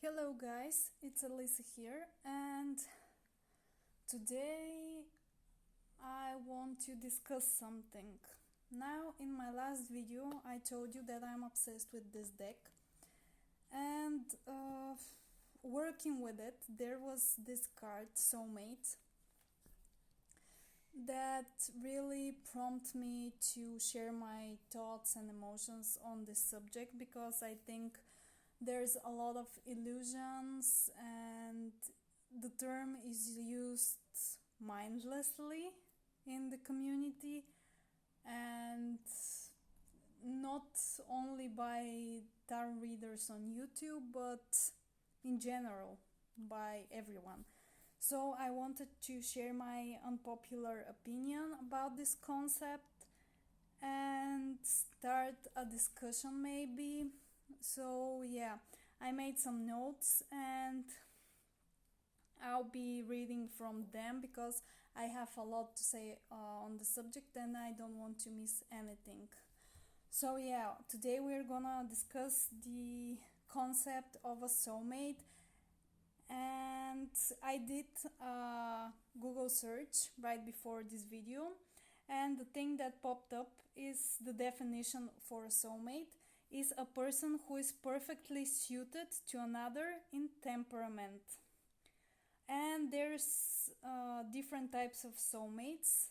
Hello guys, it's Elisa here, and today I want to discuss something. Now, in my last video I told you that I'm obsessed with this deck, and working with it there was this card, Soulmate, that really prompted me to share my thoughts and emotions on this subject, because I think there's a lot of illusions and the term is used mindlessly in the community, and not only by tarot readers on YouTube but in general by everyone. So I wanted to share my unpopular opinion about this concept and start a discussion maybe. So yeah, I made some notes and I'll be reading from them because I have a lot to say on the subject and I don't want to miss anything. So yeah, today we're gonna discuss the concept of a soulmate, and I did a Google search right before this video, and the thing that popped up is the definition for a soulmate is a person who is perfectly suited to another in temperament. And there's different types of soulmates.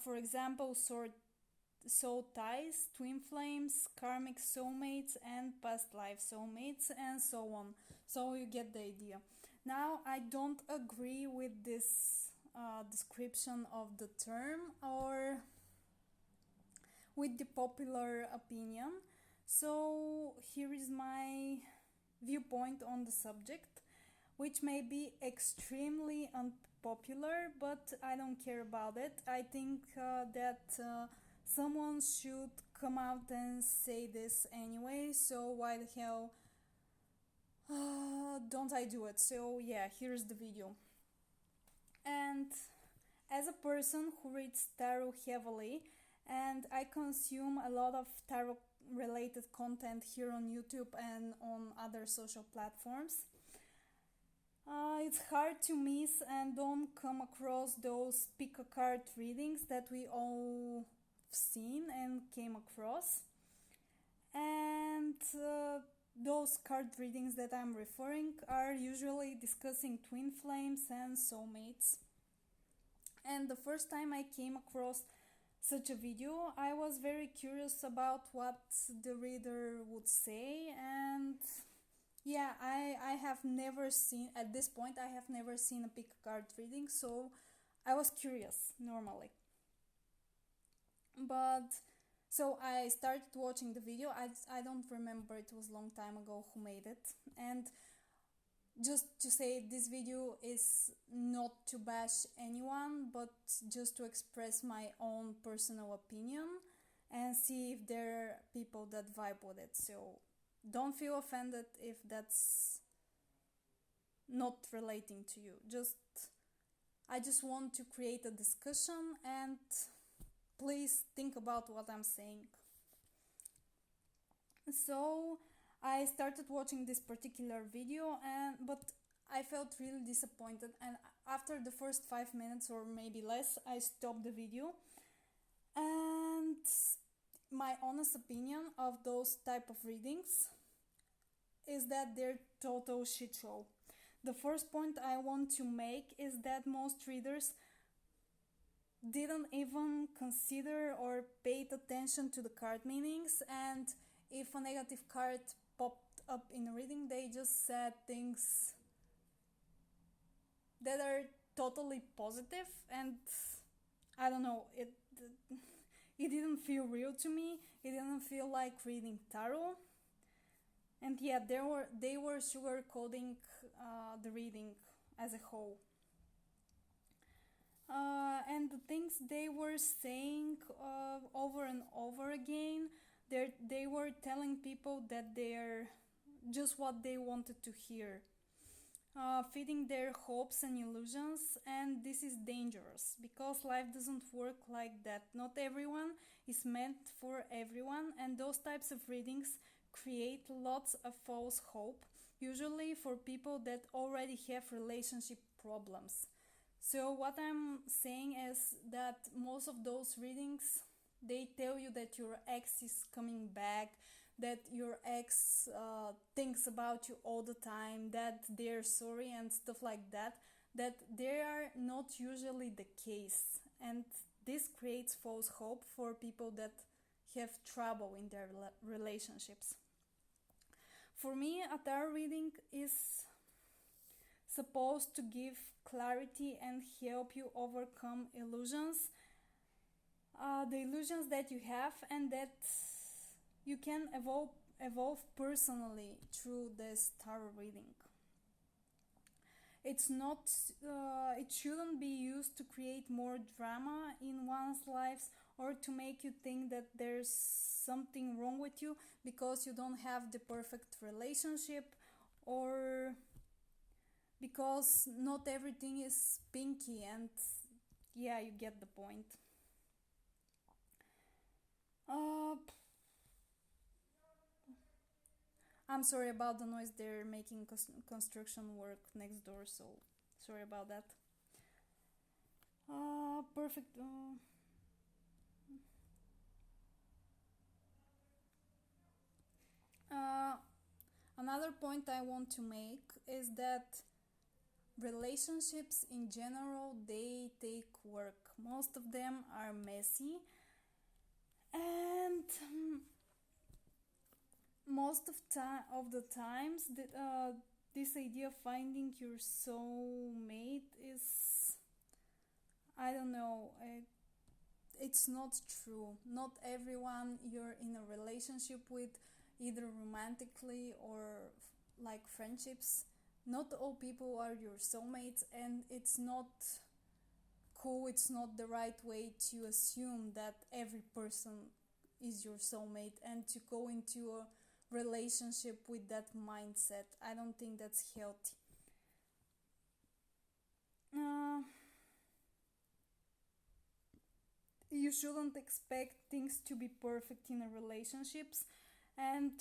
For example, soul ties, twin flames, karmic soulmates, and past life soulmates, and so on. So you get the idea. Now, I don't agree with this description of the term or with the popular opinion. So here is my viewpoint on the subject, which may be extremely unpopular, but I don't care about it. I think that someone should come out and say this anyway, so why the hell don't I do it? So yeah, here's the video. And as a person who reads tarot heavily, and I consume a lot of tarot related content here on YouTube and on other social platforms, it's hard to miss and don't come across those pick a card readings that we all seen and came across. And those card readings that I'm referring are usually discussing twin flames and soulmates. And the first time I came across such a video, I was very curious about what the reader would say, and yeah, I have never seen, at this point, I have never seen a pick a card reading, so I was curious normally. But so I started watching the video. I don't remember, it was a long time ago who made it. And just to say, this video is not to bash anyone, but just to express my own personal opinion and see if there are people that vibe with it. So don't feel offended if that's not relating to you. I just want to create a discussion, and please think about what I'm saying. So I started watching this particular video, but I felt really disappointed, and after the first 5 minutes or maybe less I stopped the video. And my honest opinion of those type of readings is that they're total shit show. The first point I want to make is that most readers didn't even consider or paid attention to the card meanings, and if a negative card popped up in a reading, they just said things that are totally positive, and I don't know, it didn't feel real to me. It didn't feel like reading tarot. And yeah, they were sugarcoating the reading as a whole. And the things they were saying over and over again, they were telling people that they're just what they wanted to hear, feeding their hopes and illusions, and this is dangerous because life doesn't work like that. Not everyone is meant for everyone, and those types of readings create lots of false hope. usually for people that already have relationship problems. So what I'm saying is that most of those readings, they tell you that your ex is coming back, that your ex thinks about you all the time, that they're sorry and stuff like that, that they are not usually the case. And this creates false hope for people that have trouble in their relationships. For me, a tarot reading is supposed to give clarity and help you overcome illusions, the illusions that you have and that you can evolve personally through this tarot reading. It's not, it shouldn't be used to create more drama in one's lives or to make you think that there's something wrong with you because you don't have the perfect relationship, or because not everything is pinky, and yeah, you get the point. I'm sorry about the noise, they're making construction work next door, so sorry about that. Perfect. Another point I want to make is that relationships in general, they take work. Most of them are messy, and most of the times this idea of finding your soulmate is, I don't know, it's not true. Not everyone you're in a relationship with, either romantically or like friendships, not all people are your soulmates, and it's not cool, it's not the right way to assume that every person is your soulmate and to go into a relationship with that mindset. I don't think that's healthy. You shouldn't expect things to be perfect in a relationships, and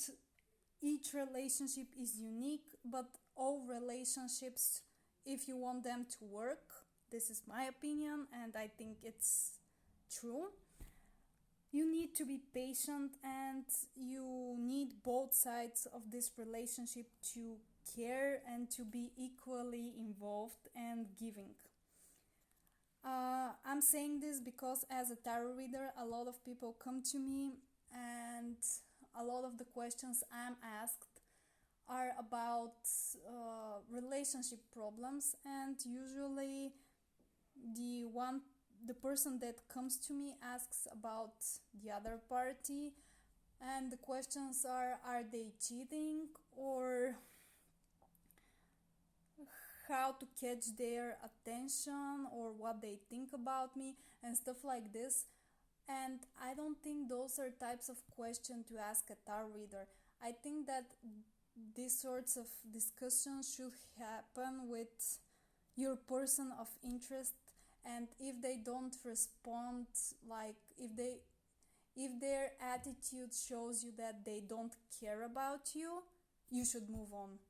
each relationship is unique, but all relationships, if you want them to work, this is my opinion and I think it's true, you need to be patient and you need both sides of this relationship to care and to be equally involved and giving. I'm saying this because as a tarot reader, a lot of people come to me and a lot of the questions I'm asked are about relationship problems, and usually the person that comes to me asks about the other party, and the questions are they cheating, or how to catch their attention, or what they think about me and stuff like this. And I don't think those are types of questions to ask a tarot reader. I think that these sorts of discussions should happen with your person of interest, and if they don't respond, like if their attitude shows you that they don't care about you, you should move on.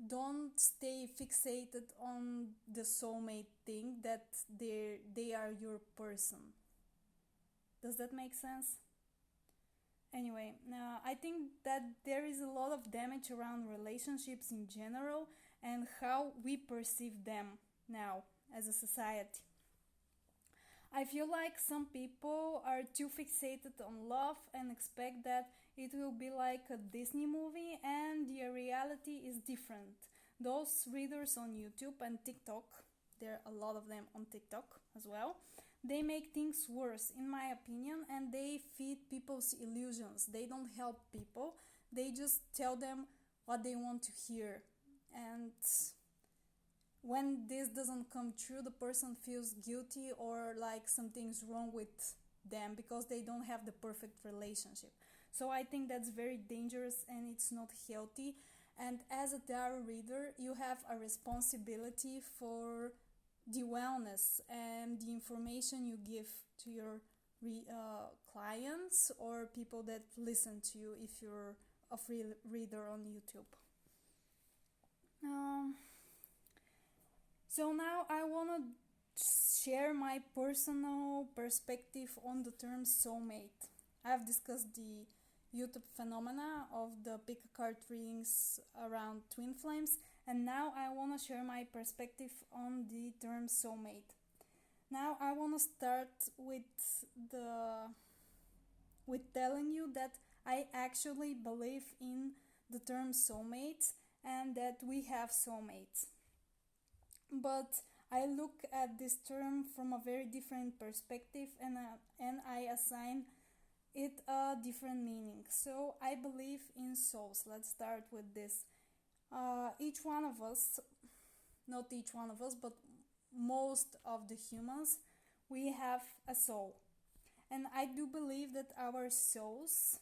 Don't stay fixated on the soulmate thing, that they are your person. Does that make sense? Anyway, I think that there is a lot of damage around relationships in general and how we perceive them now as a society. I feel like some people are too fixated on love and expect that it will be like a Disney movie, and the reality is different. Those readers on YouTube and TikTok, there are a lot of them on TikTok as well, they make things worse, in my opinion, and they feed people's illusions. They don't help people, they just tell them what they want to hear. And when this doesn't come true, the person feels guilty or like something's wrong with them because they don't have the perfect relationship. So I think that's very dangerous and it's not healthy. And as a tarot reader, you have a responsibility for the wellness and the information you give to your clients or people that listen to you if you're a free reader on YouTube. Um, so now I want to share my personal perspective on the term soulmate. I've discussed the YouTube phenomena of the pick a card readings around twin flames, and now I want to share my perspective on the term soulmate. Now I want to start the with telling you that I actually believe in the term soulmates and that we have soulmates. But I look at this term from a very different perspective, and I assign it a different meaning. So I believe in souls. Let's start with this. Each one of us, not each one of us, but most of the humans, we have a soul. And I do believe that our souls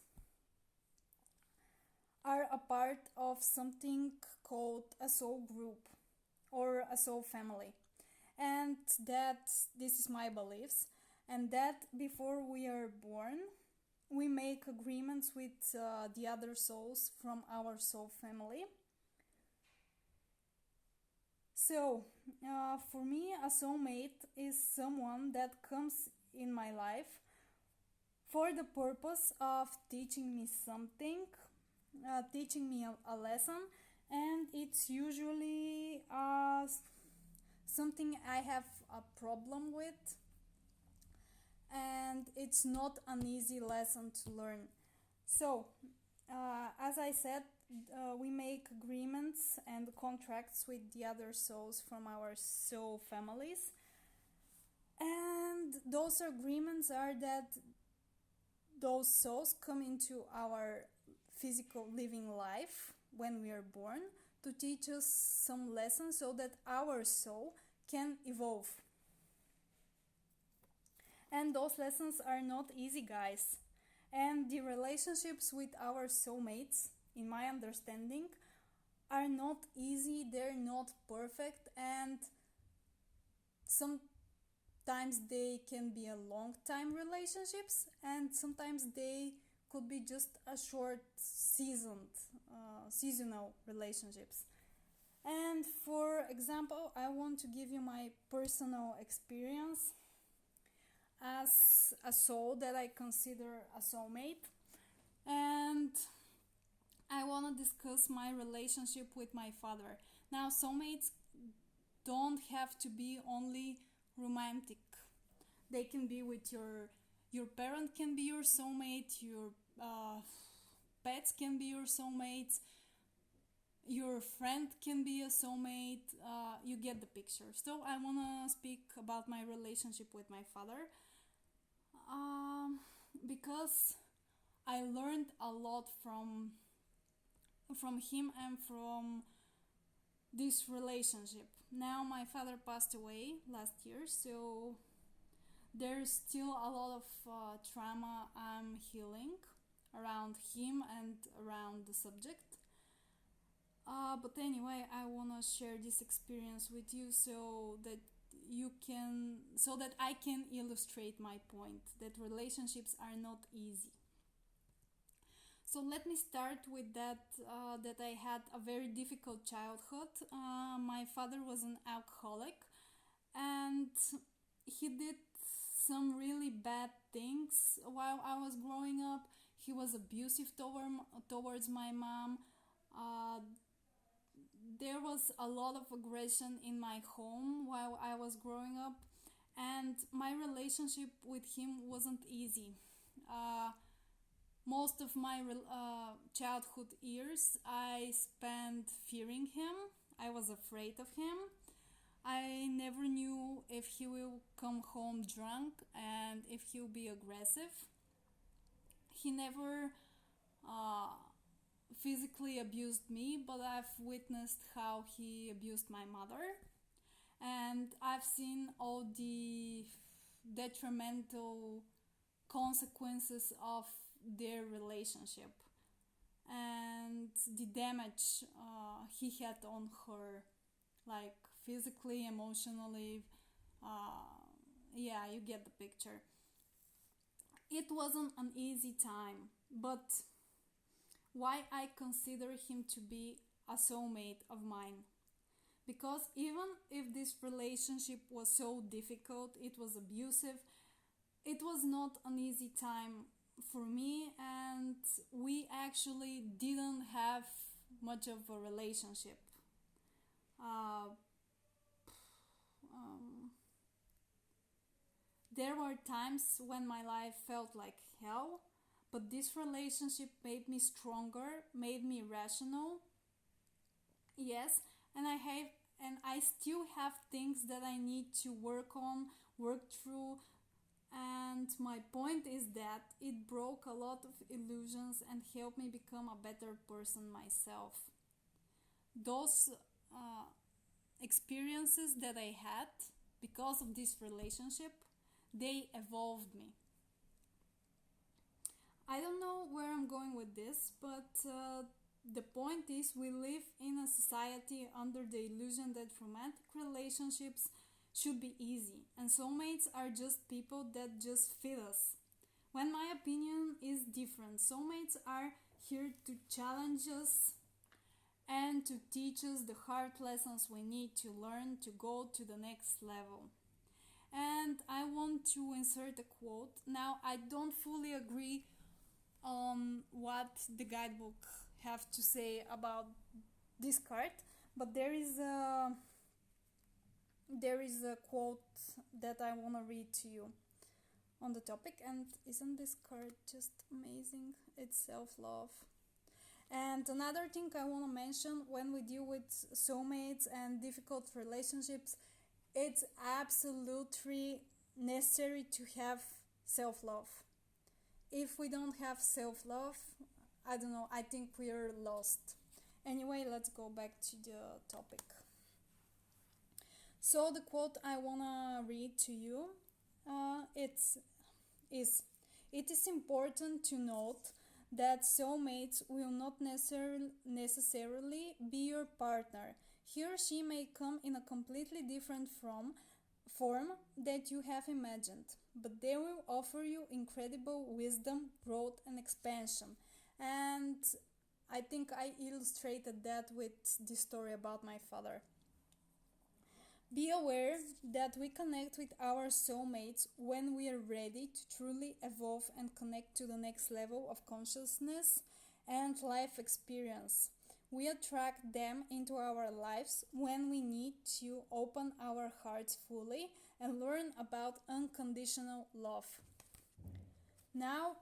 are a part of something called a soul group or a soul family. And that this is my beliefs, and that before we are born, we make agreements with the other souls from our soul family. So, for me, a soulmate is someone that comes in my life for the purpose of teaching me something, teaching me a lesson, and it's usually something I have a problem with, and it's not an easy lesson to learn. So, as I said, we make agreements and contracts with the other souls from our soul families, and those agreements are that those souls come into our physical living life when we are born to teach us some lessons so that our soul can evolve. And those lessons are not easy, guys. And the relationships with our soulmates, in my understanding, are not easy, they're not perfect, and sometimes they can be a long time relationships, and sometimes they could be just a short seasonal relationships. And for example, I want to give you my personal experience as a soul that I consider a soulmate, and I want to discuss my relationship with my father. Now, soulmates don't have to be only romantic. They can be with your parent can be your soulmate, your pets can be your soulmates, your friend can be a soulmate. You get the picture. So I want to speak about my relationship with my father, because I learned a lot from him and from this relationship. Now my father passed away last year, so there's still a lot of trauma I'm healing around him and around the subject. But anyway, I wanna share this experience with you so that I can illustrate my point that relationships are not easy. So let me start with that I had a very difficult childhood. My father was an alcoholic, and he did some really bad things while I was growing up. He was abusive towards my mom. Uh, there was a lot of aggression in my home while I was growing up, and my relationship with him wasn't easy. Uh, Most of my childhood years I spent fearing him. I was afraid of him. I never knew if he will come home drunk and if he'll be aggressive. He never uh, physically abused me, but I've witnessed how he abused my mother. And I've seen all the detrimental consequences of their relationship and the damage he had on her, like physically, emotionally. Yeah, you get the picture. It wasn't an easy time, but why I consider him to be a soulmate of mine. Because even if this relationship was so difficult, it was abusive, it was not an easy time for me, and we actually didn't have much of a relationship. Uh, um, there were times when my life felt like hell, but this relationship made me stronger, made me rational. Yes, and I still have things that I need to work on, work through, and my point is that it broke a lot of illusions and helped me become a better person myself. Those uh, experiences that I had because of this relationship, they evolved me. I don't know where I'm going with this, but the point is we live in a society under the illusion that romantic relationships should be easy and soulmates are just people that just fit us. When my opinion is different, soulmates are here to challenge us and to teach us the hard lessons we need to learn to go to the next level. And I want to insert a quote. Now, I don't fully agree on what the guidebook have to say about this card, but there is a quote that I want to read to you on the topic. And isn't this card just amazing? It's self-love. And another thing I want to mention, when we deal with soulmates and difficult relationships, it's absolutely necessary to have self-love. If we don't have self-love, I don't know, I think we're lost. Anyway, let's go back to the topic. So the quote I wanna read to you, it's is it is important to note that soulmates will not necessarily be your partner. He or she may come in a completely different form that you have imagined, but they will offer you incredible wisdom, growth, and expansion. And I think I illustrated that with this story about my father. Be aware that we connect with our soulmates when we are ready to truly evolve and connect to the next level of consciousness and life experience. We attract them into our lives when we need to open our hearts fully and learn about unconditional love. Now,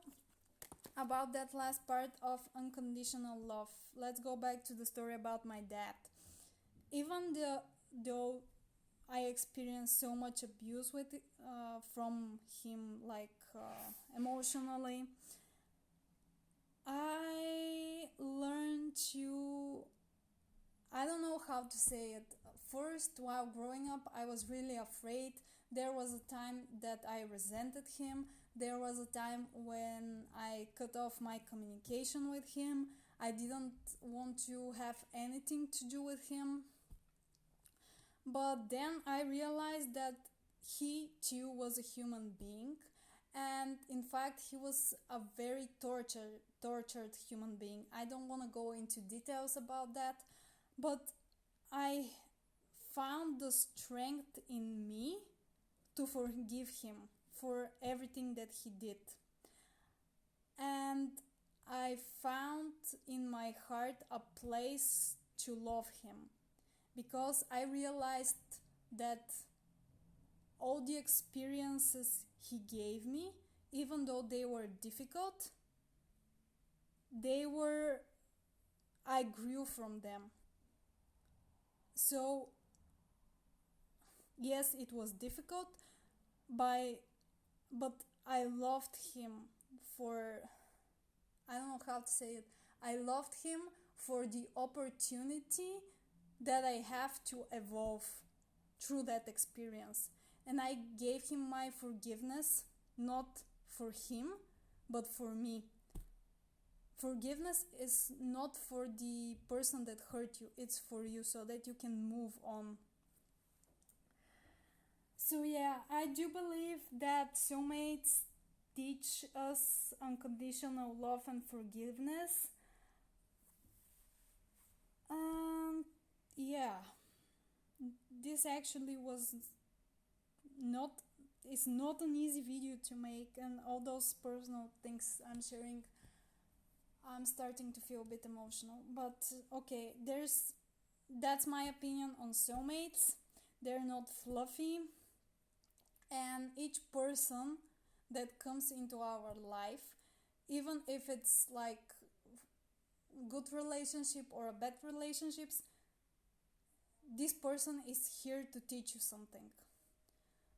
about that last part of unconditional love, let's go back to the story about my dad. Though I experienced so much abuse from him, like emotionally, I learned to, I don't know how to say it. First, while growing up, I was really afraid. There was a time that I resented him. There was a time when I cut off my communication with him. I didn't want to have anything to do with him. But then I realized that he too was a human being, and in fact he was a very tortured human being. I don't want to go into details about that, but I found the strength in me to forgive him for everything that he did. And I found in my heart a place to love him, because I realized that all the experiences he gave me, even though they were difficult, I grew from them. So yes, it was difficult, but I loved him for, I don't know how to say it. I loved him for the opportunity that I have to evolve through that experience. And I gave him my forgiveness, not for him, but for me. Forgiveness is not for the person that hurt you, it's for you, so that you can move on. So yeah, I do believe that soulmates teach us unconditional love and forgiveness. this actually was not it's not an easy video to make, and all those personal things I'm sharing, I'm starting to feel a bit emotional. But okay, that's my opinion on soulmates. They're not fluffy, and each person that comes into our life, even if it's like good relationship or a bad relationships, this person is here to teach you something.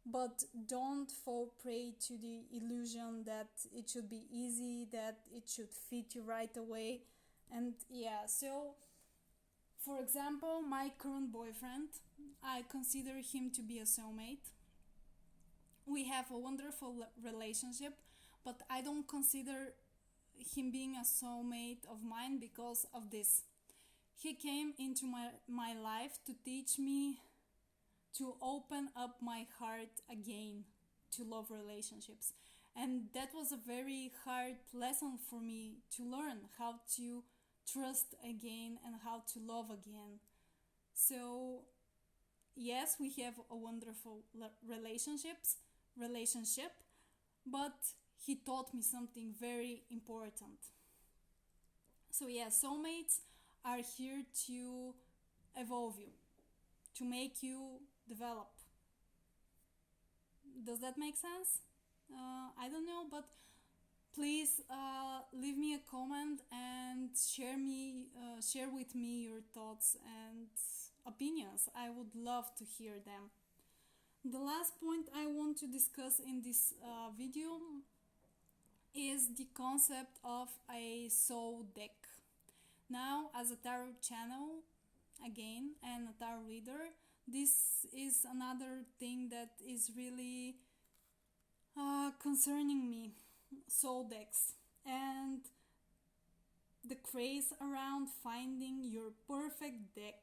But don't fall prey to the illusion that it should be easy, that it should fit you right away. And yeah, so for example, my current boyfriend, I consider him to be a soulmate. We have a wonderful relationship, but I don't consider him being a soulmate of mine because of this. He came into my life to teach me to open up my heart again to love relationships. And that was a very hard lesson for me to learn, how to trust again and how to love again. So yes, we have a wonderful relationship, but he taught me something very important. So yeah, soulmates are here to evolve you, to make you develop. Does that make sense? I don't know, but please leave me a comment and share with me your thoughts and opinions. I would love to hear them. The last point I want to discuss in this video is the concept of a soul deck. Now, as a tarot channel, again, and a tarot reader, this is another thing that is really concerning me. Soul decks and the craze around finding your perfect deck.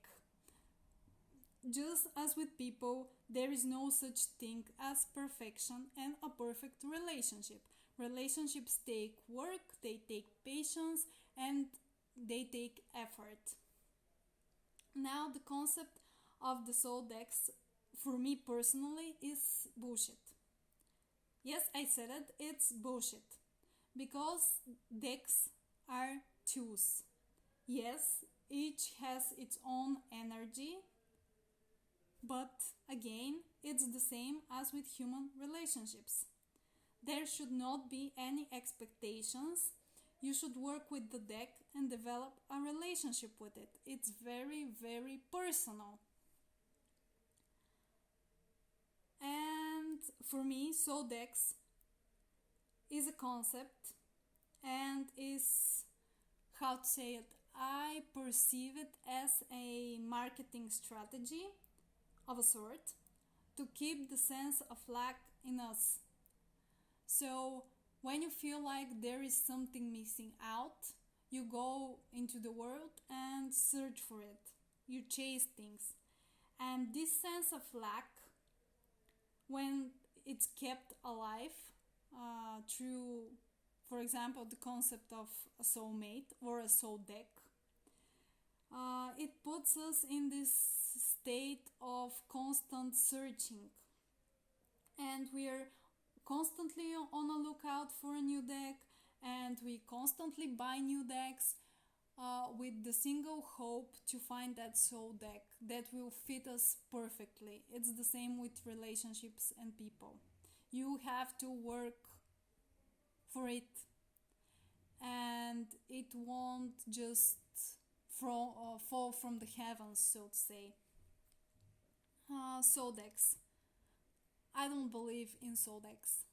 Just as with people, there is no such thing as perfection and a perfect relationship. Relationships take work, they take patience, and they take effort. Now, the concept of the soul decks, for me personally, is bullshit. Yes, I said it, it's bullshit. Because decks are tools. Yes, each has its own energy, but again, it's the same as with human relationships. There should not be any expectations. You should work with the deck and develop a relationship with it. It's very, very personal. And for me, soul decks is a concept and is, how to say it, I perceive it as a marketing strategy of a sort to keep the sense of lack in us. So when you feel like there is something missing out, you go into the world and search for it. You chase things. And this sense of lack, when it's kept alive through, for example, the concept of a soulmate or a soul deck, it puts us in this state of constant searching. And we are constantly on a lookout for a new deck, and we constantly buy new decks with the single hope to find that soul deck that will fit us perfectly. It's the same with relationships and people. You have to work for it, and it won't just fall from the heavens, so to say. Soul decks. I don't believe in soul decks.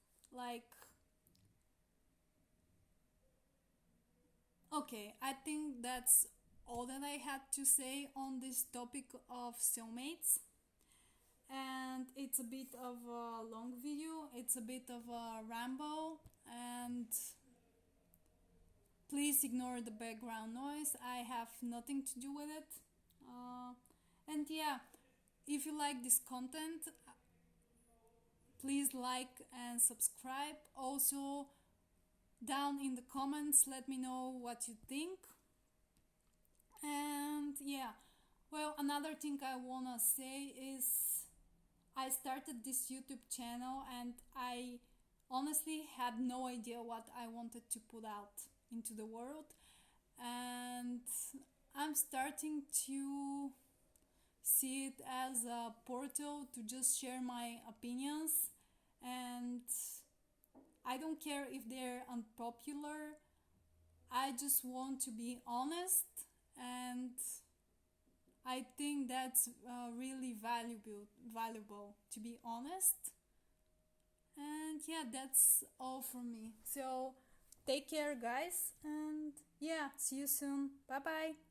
Okay, I think that's all that I had to say on this topic of soulmates. And it's a bit of a long video, it's a bit of a ramble, and please ignore the background noise. I have nothing to do with it. And yeah, if you like this content, please like and subscribe. Also, down in the comments, let me know what you think. And yeah, well, Another thing I wanna say is I started this YouTube channel and I honestly had no idea what I wanted to put out into the world, and I'm starting to see it as a portal to just share my opinions, and I don't care if they're unpopular. I just want to be honest, and I think that's really valuable to be honest. And yeah, that's all from me. So take care, guys, and yeah, see you soon. Bye bye.